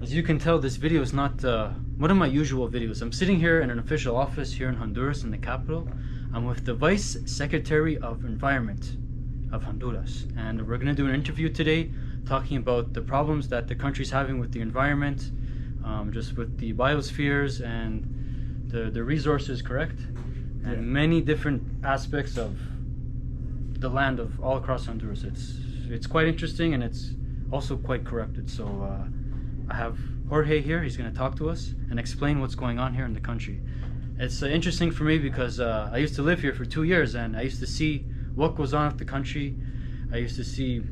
As you can tell, this video is not one of my usual videos. I'm sitting here in an official office here in Honduras, in the capital. I'm with the Vice Secretary of Environment of Honduras, and we're going to do an interview today talking about the problems that the country's having with the environment, just with the biospheres and the resources, correct? And many different aspects of the land of all across Honduras. It's quite interesting, and it's also quite corrupted. So I have Jorge here. He's going to talk to us and explain what's going on here in the country. It's interesting for me because I used to live here for 2 years, and I used to see what goes on with the country. I used to see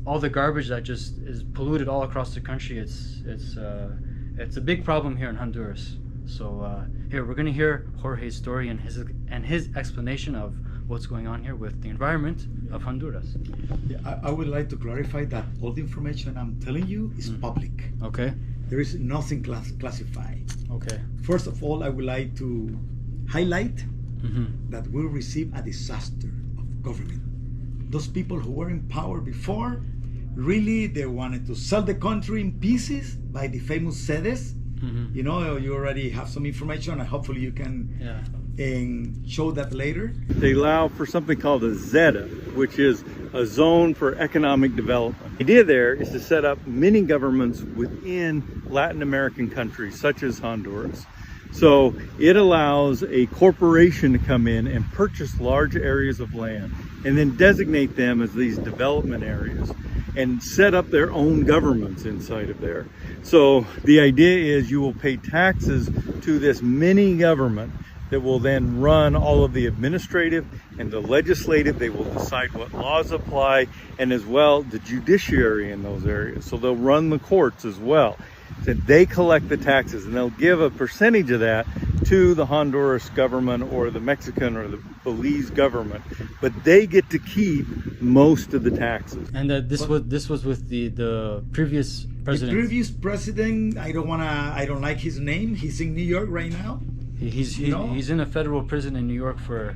all the garbage that just is polluted all across the country. It's a big problem here in Honduras. So here we're going to hear Jorge's story and his explanation of what's going on here with the environment of Honduras. Yeah, I would like to clarify that all the information I'm telling you is public. Okay. There is nothing classified. Okay. First of all, I would like to highlight that we receive a disaster of government. Those people who were in power before, really, they wanted to sell the country in pieces by the famous sedes. You know, you already have some information, and hopefully you can show that later. They allow for something called a ZETA, which is a zone for economic development. The idea there is to set up mini governments within Latin American countries, such as Honduras. So it allows a corporation to come in and purchase large areas of land and then designate them as these development areas and set up their own governments inside of there. So the idea is you will pay taxes to this mini government that will then run all of the administrative and the legislative. They will decide what laws apply, and as well the judiciary in those areas. So they'll run the courts as well. So they collect the taxes, and they'll give a percentage of that to the Honduras government or the Mexican or the Belize government, but they get to keep most of the taxes. And this was with the previous president. The previous president, I don't like his name. He's in New York right now. He's in a federal prison in New York for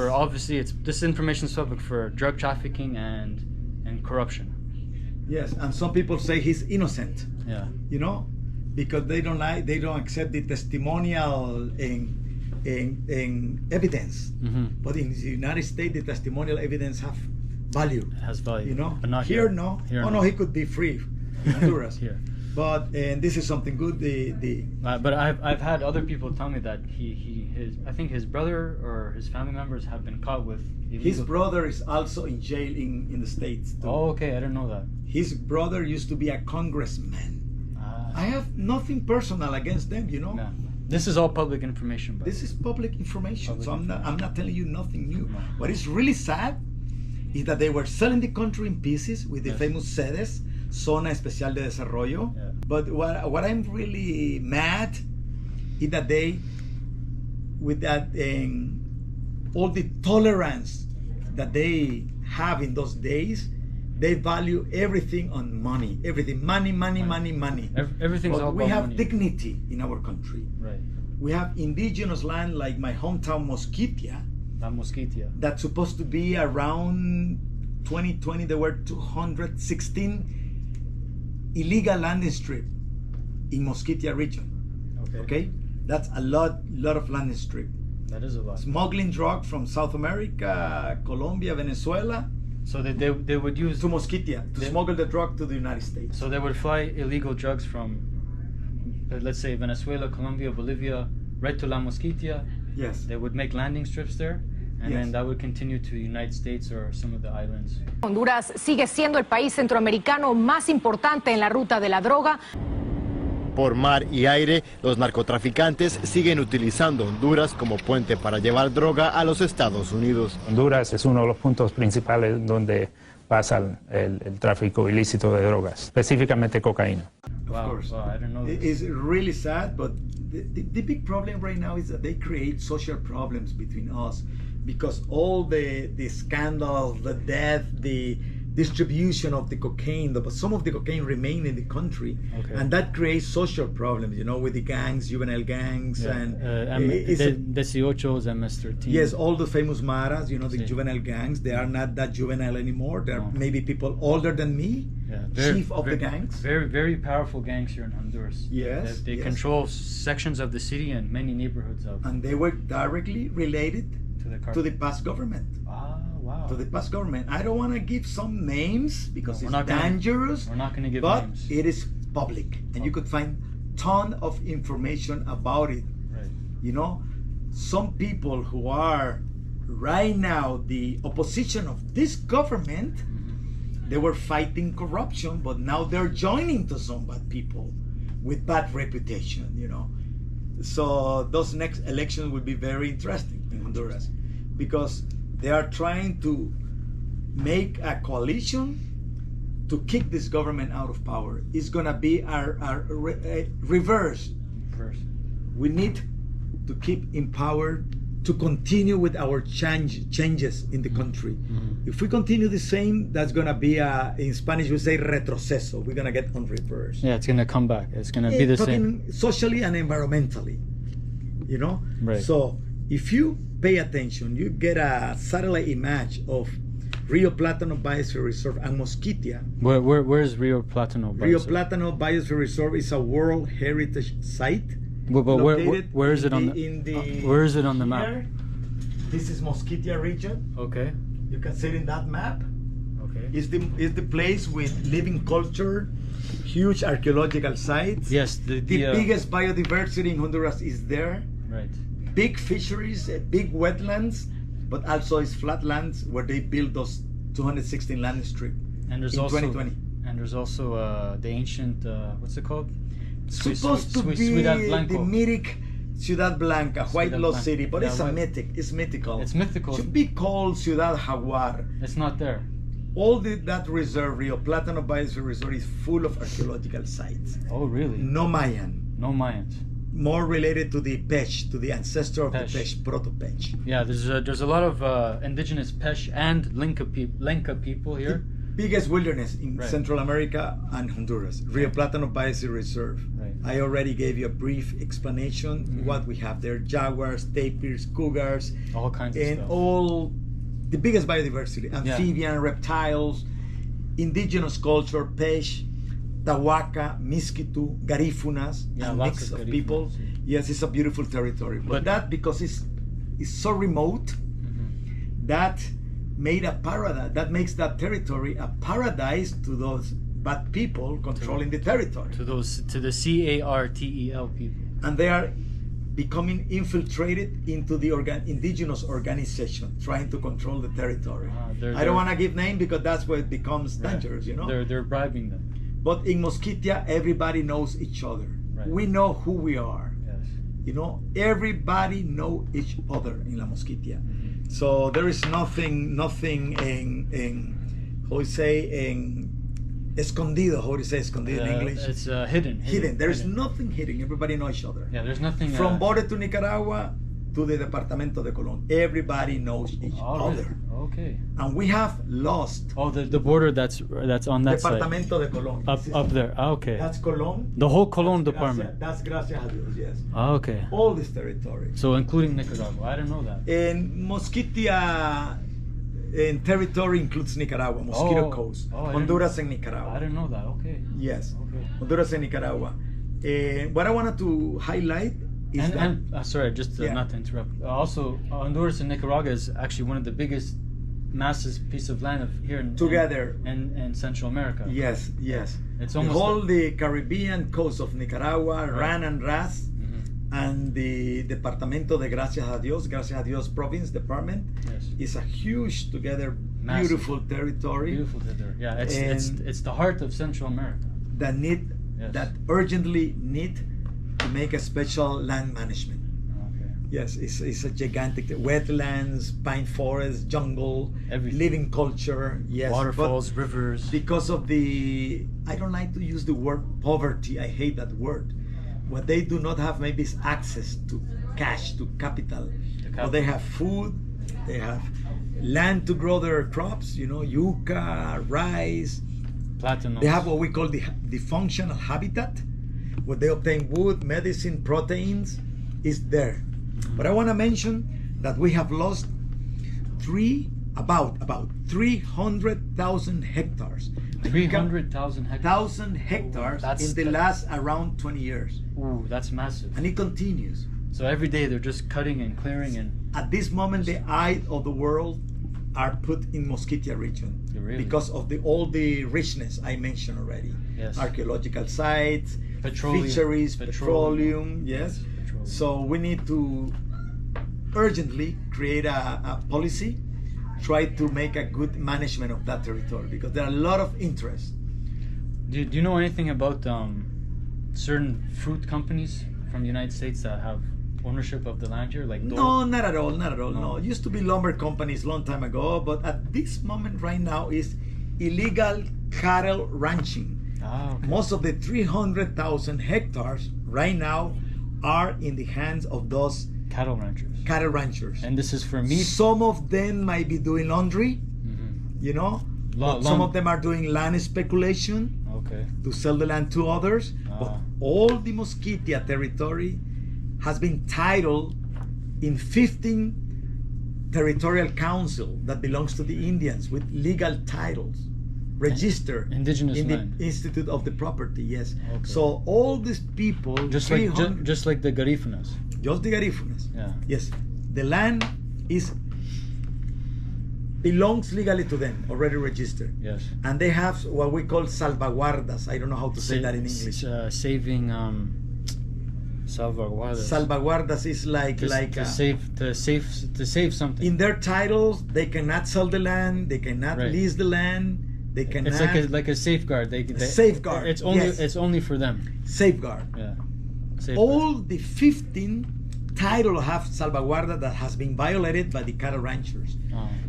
obviously this information is public, for drug trafficking and corruption. Yes, and some people say he's innocent. Yeah. You know, because they don't accept the testimonial in evidence. But in the United States, the testimonial evidence have value. It has value. You know, but not here. Here, no. Here, no, he could be free in Honduras. Here. But this is something good. But I've had other people tell me that I think his brother or his family members have been caught with illegal. His brother is also in jail in the States too. Oh, okay, I didn't know that. His brother used to be a congressman. I have nothing personal against them, you know. No. This is all public information. This is public information, so I'm not telling you nothing new. No. What is really sad is that they were selling the country in pieces with the famous sedes, Zona Especial de Desarrollo. Yeah. But what I'm really mad is that they, with that all the tolerance that they have in those days, they value everything on money. Everything, money. Everything's all about money. We have dignity in our country. Right. We have indigenous land like my hometown Mosquitia. La Mosquitia. That's supposed to be around 2020. There were 216 illegal landing strip in Mosquitia region. Okay, that's a lot of landing strip. That is a lot. Smuggling drug from South America, Colombia, Venezuela. So they would use to Mosquitia to smuggle the drug to the United States. So they would fly illegal drugs from, let's say, Venezuela, Colombia, Bolivia, right to La Mosquitia. Yes. They would make landing strips there, and then that would continue to the United States or some of the islands. Honduras sigue siendo el país centroamericano más importante en la ruta de la droga. Por mar y aire, los narcotraficantes siguen utilizando Honduras como puente para llevar droga a los Estados Unidos. Honduras es uno de los puntos principales donde pasa el tráfico ilícito de drogas, específicamente cocaína. Of course. Wow, I didn't know this. It's really sad, but the big problem right now is that they create social problems between us because all the scandals, the death, the distribution of the cocaine, but some of the cocaine remain in the country, Okay. and that creates social problems, with the gangs, juvenile gangs, and it's a- 18's, MS-13. yes, all the famous maras, the Sí. juvenile gangs, they are not that juvenile anymore. They're No. maybe people older than me, Yeah, chief of the gangs. Very, very powerful gangs here in Honduras. Yes, They yes. control sections of the city and many neighborhoods of And they were directly related to the to the past government. Ah, wow. To the past government. I don't want to give some names because No, it's we're not gonna- dangerous. We're not going to give but names. it is public, and you could find ton of information about it. Right. Some people who are right now the opposition of this government, they were fighting corruption, but now they're joining to some bad people with bad reputation. So those next elections will be very interesting in Honduras, because they are trying to make a coalition to kick this government out of power. It's gonna be a reverse. First. We need to keep in power to continue with our changes in the country. If we continue the same, that's gonna be in Spanish we say retroceso. We're gonna get on reverse. Yeah, it's going to come back. It's going to be the same. Talking socially and environmentally, Right. So if you pay attention, you get a satellite image of Rio Plátano Biosphere Reserve and Mosquitia. Where is Rio Plátano? Rio Biosphere? Plátano Biosphere Reserve is a World Heritage Site. But located where is it on where is it on the map? here. This is Mosquitia region. Okay. You can see it in that map. Okay. Is the place with living culture, huge archaeological sites. Yes, The biggest biodiversity in Honduras is there. Right. Big fisheries, big wetlands, but also is flatlands where they built those 216 land strip And there's in also 2020. and there's also the ancient what's it called? Supposed to be Ciudad the Blanco. mythic Ciudad Blanca, White Ciudad Lost Blanca. City, but it's Yeah, a mythic. It's mythical. It's mythical. Should be called Ciudad Jaguar. It's not there. All that reserve, Rio Plátano Biosphere Reserve, is full of archaeological sites. Oh, really? No Mayan. No Mayans. More related to the Pech, to the ancestor of Pech. the Pech, Proto-Pech. Yeah, there's a lot of indigenous Pech and Lenca people here. Biggest wilderness in Right. Central America and Honduras, Rio Plátano Biosphere Reserve. Right. I already gave you a brief explanation what we have there: jaguars, tapirs, cougars, All kinds of and stuff. all the biggest biodiversity: amphibian, reptiles, indigenous culture, Pech, Tahuaca, Miskitu, Garífunas, Yeah, a lots mix of of Garífunas, people. yeah. Yes, it's a beautiful territory, but But- that because it's so remote, that made a paradise. That makes that territory a paradise to those bad people controlling the territory, To the CARTEL people. and they are becoming infiltrated into the indigenous organization, trying to control the territory. I don't want to give name because that's where it becomes dangerous, They're bribing them. But in Mosquitia, everybody knows each other. Right. We know who we are. Yes. Everybody know each other in La Mosquitia. So there is nothing in how you say in escondido. How do you say escondido in English? It's hidden. Hidden. There is nothing hidden. Everybody knows each other. Yeah, there's nothing. From border to Nicaragua to the Departamento de Colón, everybody knows each other. Okay. And we have lost Oh, the border that's on that side. Departamento de Colón. Up there. Ah, okay. That's Colón. The whole Colón That's department. That's gracias a Dios, yes. Ah, okay. All this territory. So including Nicaragua. I didn't know that. And Mosquitia in territory includes Nicaragua, Mosquito Coast, I didn't- Honduras and I Nicaragua. didn't know that. Okay. Yes, Okay. Honduras and Nicaragua. What I wanted to highlight is that And sorry, just Yeah. not to interrupt. Also, Honduras and Nicaragua is actually one of the biggest massive piece of land here Together. in Central America. yes, It's the almost whole the Caribbean coast of Nicaragua, Ran and Ras, Mhm. and the Departamento de Gracias a Dios province department Yes. is a huge together Massive. beautiful territory Beautiful there. Yeah, it's And- it's the heart of Central America. that urgently need to make a special land management. Okay. Yes, it's a gigantic wetlands, pine forest, jungle, Everything. living culture. Yes, Waterfalls, but rivers. because of the, I don't like to use the word poverty. I hate that word. What they do not have maybe is access to cash, to capital. But they have food, they have land to grow their crops, you know, yuca, rice. Platinum. They have what we call the functional habitat, where they obtain wood, medicine, proteins, is there. But I want to mention that we have lost about 300,000 hectares. 300,000 hectares. Hectares That's in the last around 20 years. Ooh, that's massive. And it continues. So every day they're just cutting and clearing and. At this moment, the eye of the world are put in Mosquitia region Really? because of all the richness I mentioned already. Yes. Archaeological sites, Petroleum. fisheries, petroleum, yes. Petroleum. So we need to urgently create a policy, try to make a good management of that territory, because there are a lot of interest. Do you know anything about certain fruit companies from the United States that have ownership of the land here, like No, not at all, no. It used to be lumber companies long time ago, but at this moment right now is illegal cattle ranching. Ah, okay. Most of the 300,000 hectares right now are in the hands of those Cattle ranchers. cattle ranchers. And this is for meat. Some of them might be doing laundry, you know. Some of them are doing land speculation Okay. to sell the land to others. But all the Mosquitia territory has been titled in 15 territorial council that belongs to the Indians with legal titles, registered Indigenous in land. the Institute of the Property. Yes. Okay. So all these people, Just 300 like just like the Garifunas. just the Garifunas. Yeah. Yes, the land belongs legally to them, already registered. Yes. And they have what we call salvaguardas. I don't know how to say that in English. Saving salvaguardas. Salvaguardas is to save something. in their titles. They cannot sell the land. They cannot Right. lease the land. They cannot It's like a safeguard. They safeguard, It's only yes. it's only for them. safeguard. Yeah. Safeguard. All the 15 title have salvaguarda that has been violated by the cattle ranchers.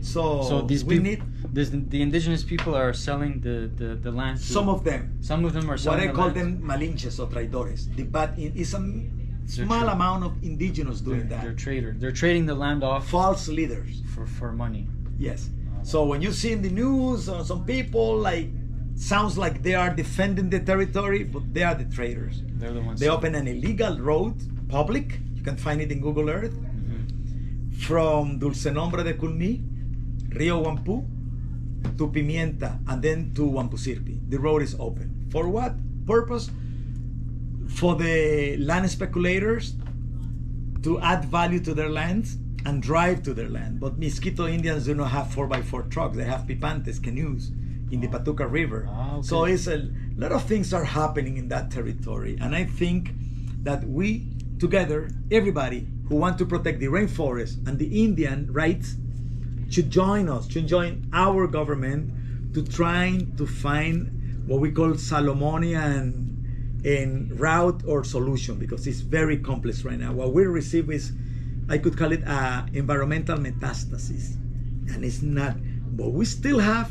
So these we people, the indigenous people are selling the land. To, some of them. Some of them are What selling. I call them malinches or traidores. It's a small tra- amount of indigenous doing that. They're traders. They're trading the land off False leaders. for money. Yes. So when you see in the news some people sounds like they are defending the territory, but they are the traders. They're the ones. They open an illegal road, public. You can find it in Google Earth. From Dulce Nombre de Culmi, Rio Huampu, to Pimienta, and then to Huampusirpi. The road is open. For what purpose? For the land speculators to add value to their lands and drive to their land. But Mosquito Indians do not have 4x4 trucks. They have pipantes, canoes in the Patuca River. Okay. So it's a lot of things are happening in that territory. And I think that we together, everybody who want to protect the rainforest and the Indian rights should join us, should join our government to trying to find what we call Solomonian route or solution, because it's very complex right now. What we receive is, I could call it environmental metastasis, and it's not. But we still have,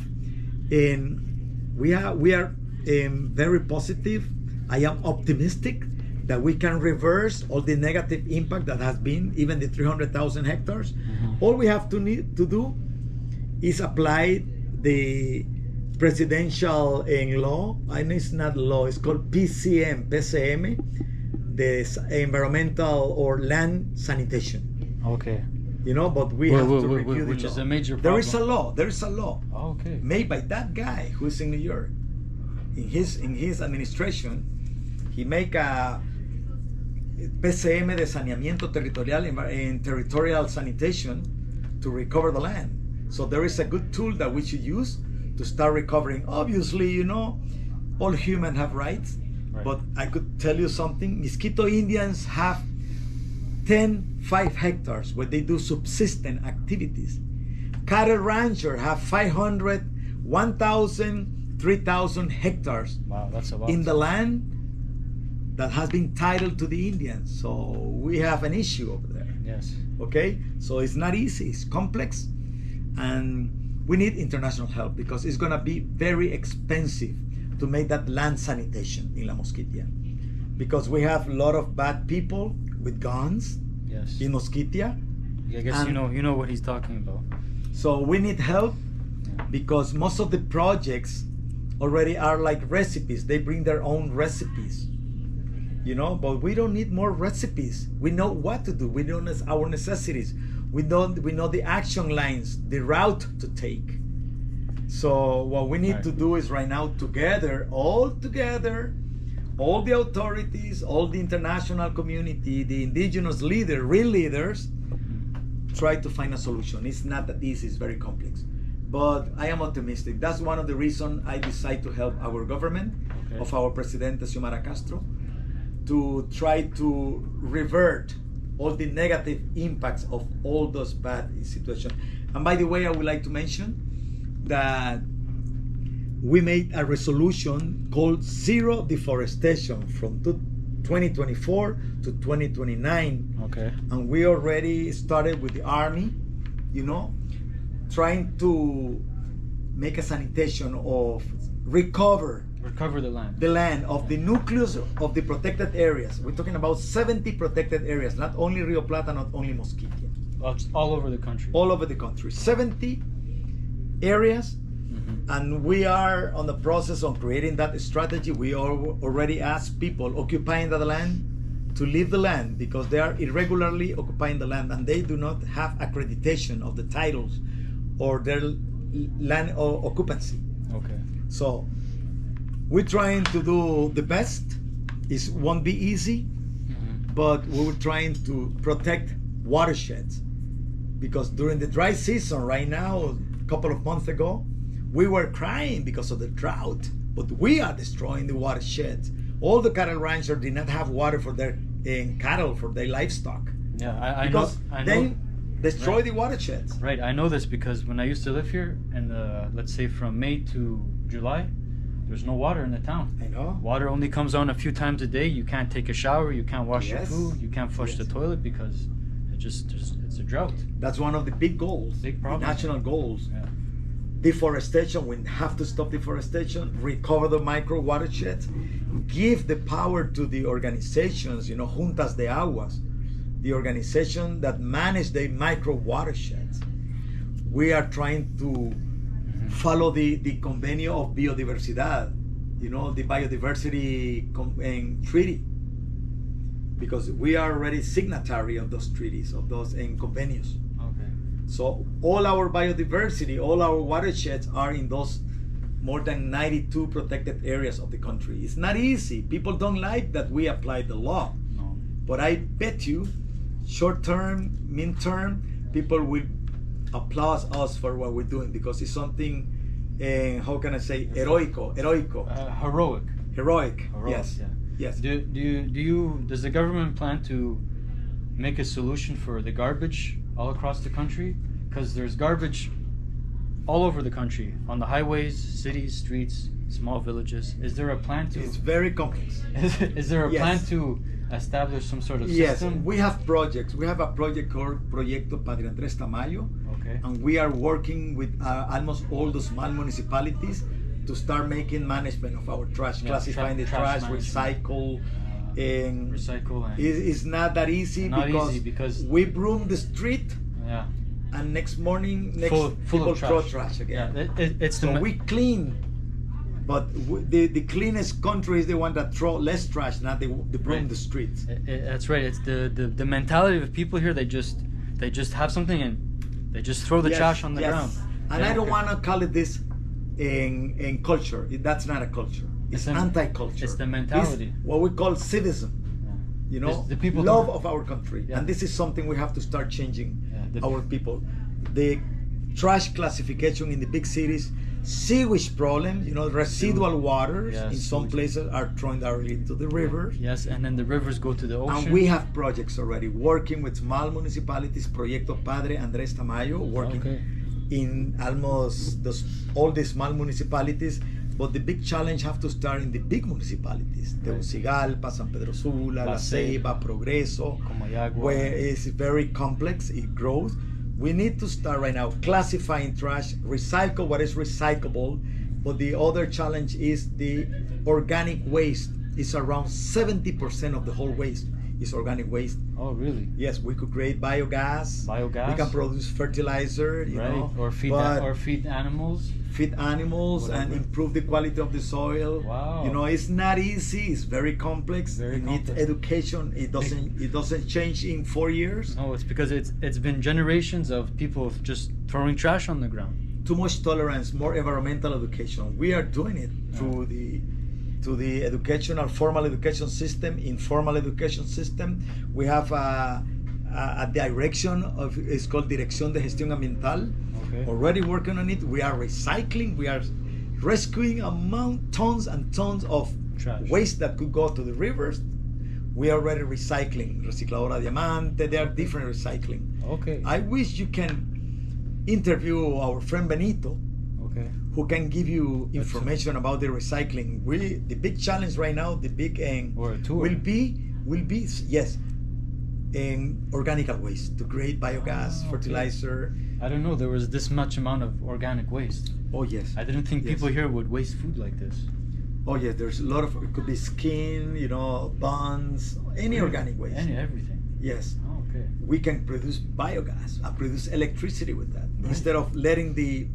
we are very positive. I am optimistic that we can reverse all the negative impact that has been, even the 300,000 hectares. All we have to do is apply the presidential law, and it's not law, it's called PCM, the environmental or land sanitation. Okay. You know, but we have to review which the is law. a major problem. There is a law Okay. made by that guy who is in New York. In his administration, he make a PCM de saneamiento territorial in territorial sanitation to recover the land. So there is a good tool that we should use to start recovering. Obviously, you know, all humans have rights, Right. but I could tell you something. Mosquito Indians have 5 hectares where they do subsistence activities. Cattle rancher have 500, 1,000, 3,000 hectares Wow, that's a lot. in the land that has been titled to the Indians. So we have an issue over there. Yes. Okay, so it's not easy, it's complex, and we need international help, because it's going to be very expensive to make that land sanitation in La Mosquitia, because we have a lot of bad people with guns Yes. in Mosquitia. I guess and- you know what he's talking about. So we need help because most of the projects already are like recipes. They bring their own recipes, you know, but we don't need more recipes. We know what to do. We know our necessities. We know the action lines, the route to take. So what we need to do is right now together, all the authorities, all the international community, the indigenous leaders, real leaders, try to find a solution. It's not that easy, it's very complex. But I am optimistic. That's one of the reasons I decided to help our government of our Presidente Xiomara Castro to try to revert all the negative impacts of all those bad situations. And by the way, I would like to mention that we made a resolution called Zero Deforestation from 2024 to 2029. Okay. And we already started with the army, you know, trying to make a sanitation of recover the land of the nucleus of the protected areas. We're talking about 70 protected areas, not only Rio Plata, not only Mosquitia. All over the country. All over the country. 70 areas. And we are on the process of creating that strategy. We already asked people occupying the land to leave the land because they are irregularly occupying the land and they do not have accreditation of the titles or their land or occupancy. Okay. So we're trying to do the best. It won't be easy, but we're trying to protect watersheds because during the dry season right now, a couple of months ago, we were crying because of the drought, but we are destroying the watersheds. All the cattle ranchers did not have water for their cattle, for their livestock. Yeah, I because know. they destroy the watersheds. Right, I know this because when I used to live here, and let's say from May to July, there's no water in the town. I know. Water only comes on a few times a day. You can't take a shower. You can't wash your food. You can't flush the toilet because it's a drought. That's one of the big goals. Big problem. National goals. Yeah. Deforestation, we have to stop deforestation, recover the micro watersheds, give the power to the organizations, you know, Juntas de Aguas, the organization that manage the micro watersheds. We are trying to follow the Convenio of Biodiversidad, you know, the biodiversity treaty, because we are already signatory of those treaties, of those convenios. So all our biodiversity, all our watersheds are in those more than 92 protected areas of the country. It's not easy. People don't like that we apply the law. No. But I bet you, short term, mid-term, people will applaud us for what we're doing because it's something, how can I say, heroic. Heroic, yes. Yeah. Yes. Does the government plan to make a solution for the garbage all across the country? Because there's garbage all over the country, on the highways, cities, streets, small villages. Is there a plan to... It's very complex. Is there a plan to establish some sort of system? Yes, we have projects. We have a project called Proyecto Padre Andrés Tamayo. Okay. And we are working with almost all the small municipalities to start making management of our trash, classifying the trash, recycle. And it's not that easy because we broom the street, and next morning people throw trash again. Yeah, we clean, but the cleanest country is the one that throw less trash, not the broom the streets. That's right. It's the mentality of people here. They just have something and they just throw the trash on the ground. And I don't want to call it this in culture. That's not a culture. It's anti-culture. It's the mentality. It's what we call civism. You know, the people love of our country. And this is something we have to start changing our people. The trash classification in the big cities, sewage problem, you know, residual waters in some places are thrown directly into the rivers. Yes, and then the rivers go to the ocean. And we have projects already working with small municipalities, Proyecto Padre Andrés Tamayo, working in almost all the small municipalities. But the big challenge have to start in the big municipalities, Tegucigalpa, San Pedro Sula, La Ceiba, Progreso, where it's very complex, it grows. We need to start right now classifying trash, recycle what is recyclable, but the other challenge is the organic waste. It's around 70% of the whole waste is organic waste. Oh, really? Yes, we could create biogas. Biogas? We can produce fertilizer, you Right. know, Or feed animals. feed animals and Whatever. improve the quality of the soil. Wow. You know, it's not easy. It's very complex. Very it needs complex. education. It doesn't change in 4 years. No, it's because it's been generations of people just throwing trash on the ground. Too much tolerance, more environmental education. We are doing it through the educational formal education system, informal education system. We have a direction of, it's called Dirección de Gestión Ambiental. Okay. Already working on it. We are recycling. We are rescuing tons and tons of Trash. waste that could go to the rivers. We are already recycling. Recicladora Diamante. There are different recycling. Okay. I wish you can interview our friend Benito, Okay. who can give you information about the recycling. The big challenge right now, the big Or a tour. will be yes, in organic waste to create biogas, okay. fertilizer. I don't know. There was this much amount of organic waste. Oh yes. I didn't think Yes. people here would waste food like this. Oh yes. There's a lot of, it could be skin, you know, buns, any organic waste. Everything. Yes. Oh, okay. We can produce biogas and produce electricity with that instead of letting the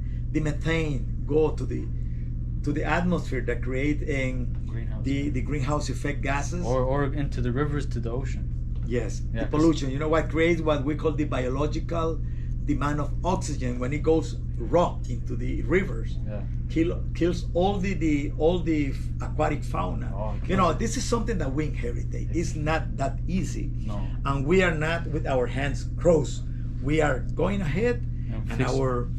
methane go to the atmosphere that create Greenhouse. the greenhouse effect gases. Or into the rivers, to the ocean. Yes, Yeah, the 'cause- pollution. You know what creates what we call the biological demand of oxygen when it goes raw into the rivers. Yeah. Kills all the aquatic fauna. Oh, it you know, kills it. this is something that we inherited. It's not that easy. No. And we are not with our hands crossed. We are going ahead, and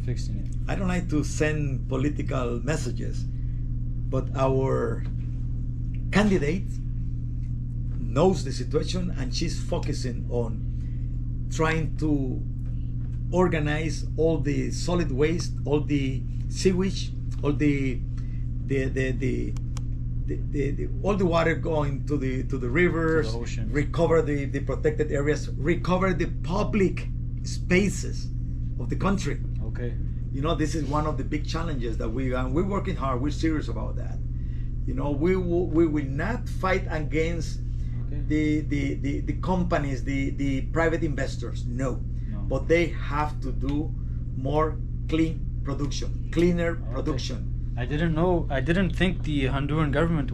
Fixing it. I don't like to send political messages, but our candidate knows the situation and she's focusing on trying to organize all the solid waste, all the sewage, all the all the water going to the rivers, To the ocean. recover the protected areas, recover the public spaces of the country. Okay. You know, this is one of the big challenges that we're working hard. We're serious about that. You know, we will not fight against Okay. the companies, the private investors. No, but they have to do more cleaner production. I didn't know. I didn't think the Honduran government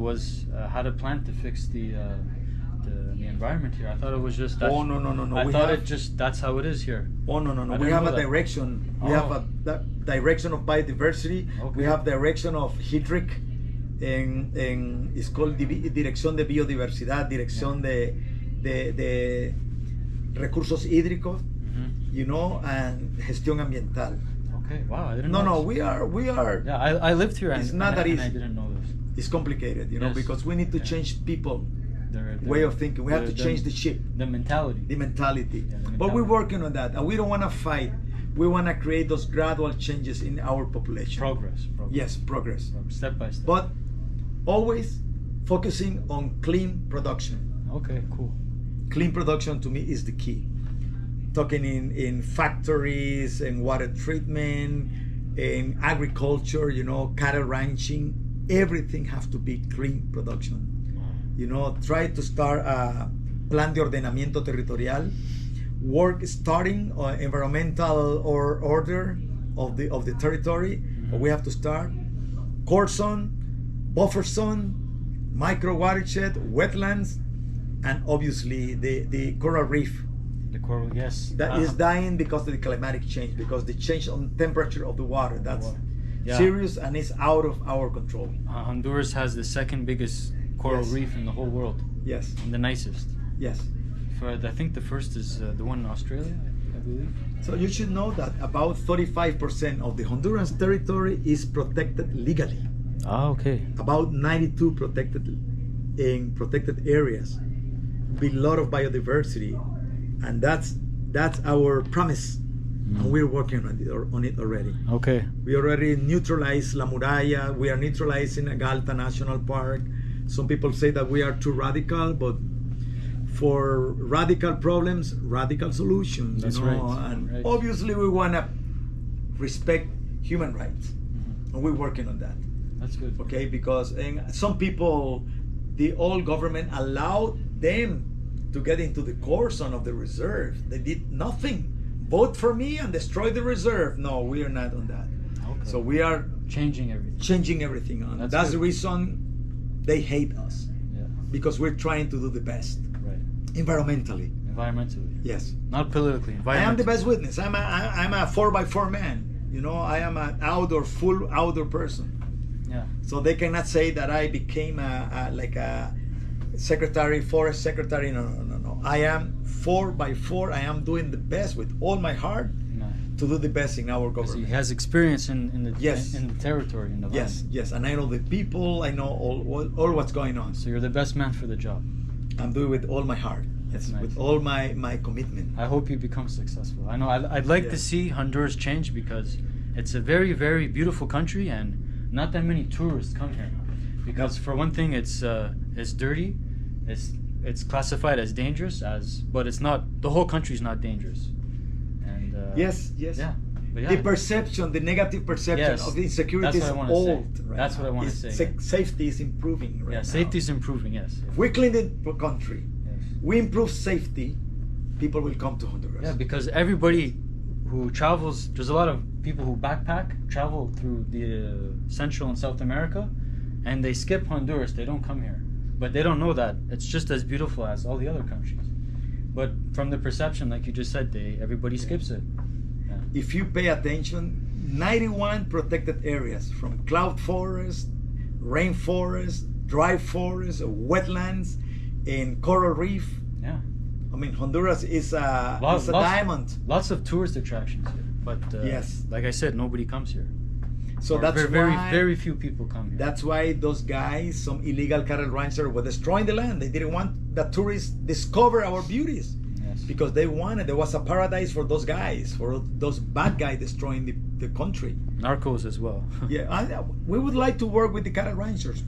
had a plan to fix the environment here. I thought it was just that. Oh no. I thought that's how it is here. Oh no. I We didn't have know a that. direction. We Oh. have a direction of biodiversity. Okay. We have direction of hydric. It's called Dirección de Biodiversidad, Dirección de Recursos Hídricos, you know, and Gestión Ambiental. Okay. Wow. I didn't know. No, this. we are. Yeah, I lived here. It's and, not and, that and I easy. didn't know this. It's complicated, you know, Yes. because we need to Yeah. change people Their way of thinking. We have to change the ship, the mentality. the mentality. Yeah, the But we're mentality. working on that, and we don't want to fight. We want to create those gradual changes in our population. Progress. Yes, progress. Step by step. But always focusing on clean production. Okay. Cool. Clean production to me is the key. Talking in factories and water treatment, in agriculture, you know, cattle ranching, everything has to be clean production. You know, try to start a plan de ordenamiento territorial, starting environmental order of the territory. But we have to start core zone, buffer zone, micro watershed, wetlands, and obviously the coral reef The coral. Yes. that is dying because of the climatic change, because the change on temperature of the water. That's Yeah. serious and it's out of our control. Honduras has the second biggest coral Yes. reef in the whole world, Yes, and the nicest. yes. I think the first is the one in Australia, I believe. So you should know that about 35% of the Honduran territory is protected legally. Ah, okay. About 92 protected areas, with a lot of biodiversity, and that's our promise, and we're working on it already. Okay. We already neutralized La Muralla. We are neutralizing Agalta National Park. Some people say that we are too radical, but for radical problems, radical solutions. That's you know? right. And Right. obviously, we want to respect human rights, and we're working on that. That's good. Okay, because some people, the old government allowed them to get into the core zone of the reserve. They did nothing. Vote for me and destroy the reserve. No, we are not on that. Okay. So we are changing everything. changing everything on. That's the reason they hate us. Yeah. Because we're trying to do the best. Right. Environmentally. Environmentally. Yes. Not politically. I am the best witness. I'm a 4x4 man. You know, I am an full outdoor person. Yeah. So they cannot say that I became like a forest secretary. No. I am 4x4. I am doing the best with all my heart to do the best in our government. He has experience in the Yes. in the territory, in the land. Yes, and I know the people. I know all what's going on. So you're the best man for the job. I'm doing it with all my heart. That's nice. With all my commitment. I hope you become successful. I know I'd like to see Honduras change because it's a very, very beautiful country and not that many tourists come here. Because for one thing, it's dirty, it's classified as dangerous, but it's not. The whole country's not dangerous. And yes. Yeah. But yeah. The perception, the negative perception of the insecurity is old. Right That's now. what I want to say. Safety is improving right now. Safety is improving. Yes. If we clean the country, Yes. we improve safety, people will come to Honduras. Yeah, because everybody who travels, there's a lot of people who backpack, travel through the Central and South America, and they skip Honduras. They don't come here, but they don't know that it's just as beautiful as all the other countries. But from the perception, like you just said, everybody skips it. Yeah. If you pay attention, 91 protected areas from cloud forest, rainforest, dry forest, wetlands, and coral reef. Yeah. I mean, Honduras is a diamond. Lots of tourist attractions here, but yes, like I said, nobody comes here. So that's very few people come here. That's why those guys, some illegal cattle ranchers, were destroying the land. They didn't want the tourists discover our beauties. Yes. Because there was a paradise for those guys, for those bad guys destroying the country. Narcos as well. Yeah, we would like to work with the cattle ranchers,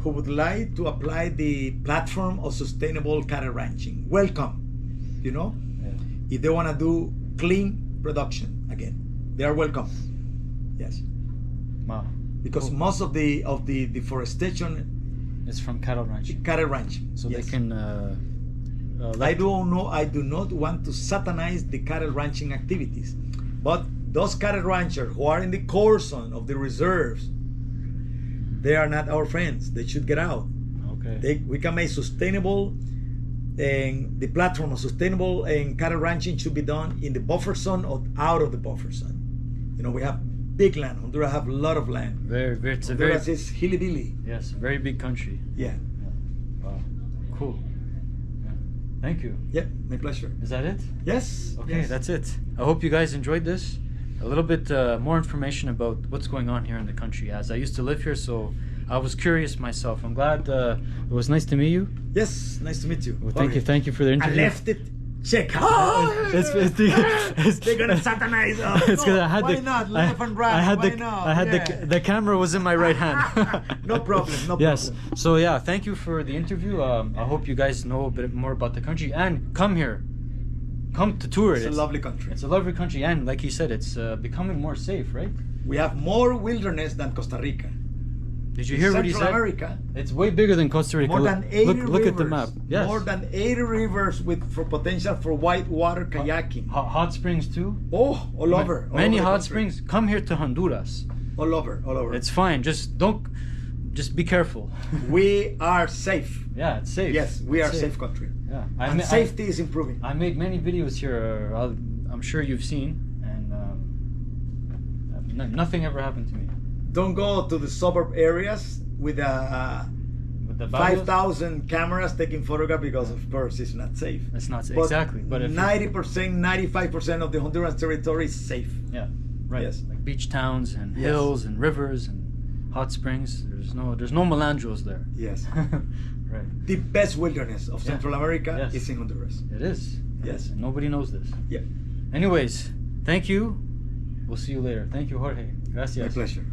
who would like to apply the platform of sustainable cattle ranching. Welcome, you know. Yeah. If they want to do clean production again, they are welcome. Yes. Wow. Because most of the deforestation is from cattle ranching. Cattle ranching. So yes. They can. I do not want to satanize the cattle ranching activities, but those cattle ranchers who are in the core zone of the reserves, they are not our friends. They should get out. Okay. We can make sustainable, and the platform of sustainable and cattle ranching should be done in the buffer zone or out of the buffer zone. You know, we have big land. Honduras have a lot of land. Honduras is hilly-billy. Yes, very big country. Yeah. Wow. Cool. Yeah. Thank you. Yeah, my pleasure. Is that it? Yes. Okay, yes. That's it. I hope you guys enjoyed this. A little bit more information about what's going on here in the country, as I used to live here, so I was curious myself. I'm glad it was nice to meet you. Yes, nice to meet you. Well, thank you for the interview. I left it. Check. They're gonna satanize us. Why not? Left and right. The camera was in my right hand. No problem. No yes. problem. So yeah, thank you for the interview. I hope you guys know a bit more about the country and come here. Come to tour it. It's a lovely country. It's a lovely country, and like you said, it's becoming more safe, right? We have more wilderness than Costa Rica. Did you hear what he said? Central America, it's way bigger than Costa Rica. More than 80 rivers. Look at the map. Yes. More than 80 rivers for potential for whitewater kayaking. Hot springs too. Oh, all over. Many hot springs. Come here to Honduras. All over. It's fine. Just be careful. We are safe. Yeah, it's safe. Yes, we are a safe country. Yeah. And safety is improving. I made many videos here. I'm sure you've seen, and nothing ever happened to me. Don't go to the suburb areas with the 5,000 cameras taking photographs because, of course, it's not safe. It's not safe. Exactly. But 90%, 95% of the Honduran territory is safe. Yeah. Right. Yes. Like beach towns and hills and rivers and hot springs. There's no melandros there. Yes. Right. The best wilderness of Central America is in Honduras. It is. Yes. And nobody knows this. Yeah. Anyways, thank you. We'll see you later. Thank you, Jorge. Gracias. My pleasure.